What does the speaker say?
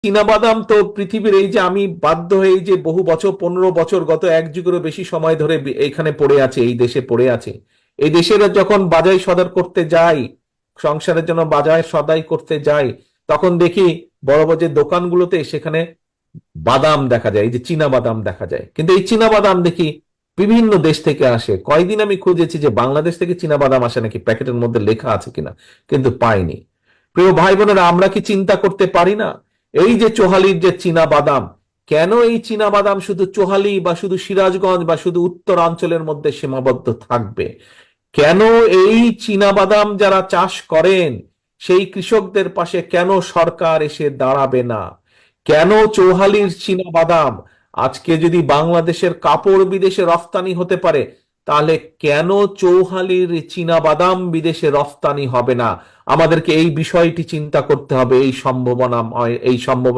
চীনাবাদাম তো পৃথিবীর, এই যে আমি বাধ্য হয়ে এই যে বহু বছর, 15 বছর, গত এক যুগেরও বেশি সময় ধরে এখানে পড়ে আছে, এই দেশে পড়ে আছে। এই দেশের যখন বাজার সদাই করতে যাই, সংসারের জন্য বাজার সদাই করতে যাই, তখন দেখি বড় বড় যে দোকানগুলোতে সেখানে বাদাম দেখা যায়, এই যে চীনা বাদাম দেখা যায়। কিন্তু এই চীনা বাদাম দেখি বিভিন্ন দেশ থেকে আসে। কয়দিন আমি খুঁজেছি যে বাংলাদেশ থেকে চীনা বাদাম আসে নাকি, প্যাকেটের মধ্যে লেখা আছে কিনা, কিন্তু পাইনি। প্রিয় ভাই বোনেরা, আমরা কি চিন্তা করতে পারি না এই যে চোহালির যে চীনা বাদাম, কেন এই চীনা বাদাম শুধু চোহালি বা শুধু সিরাজগঞ্জ বা শুধু উত্তরাঞ্চলের মধ্যে সীমাবদ্ধ থাকবে? কেন এই চীনা বাদাম যারা চাষ করেন সেই কৃষকদের পাশে কেন সরকার এসে দাঁড়াবে না? কেন চৌহালির চীনা বাদাম আজকে যদি বাংলাদেশের কাপড় বিদেশে রফতানি হতে পারে, তাহলে কেন চৌহালির চীনা বাদাম বিদেশে রফতানি হবে না? আমাদেরকে এই বিষয়টি চিন্তা করতে হবে। এই সম্ভাবনা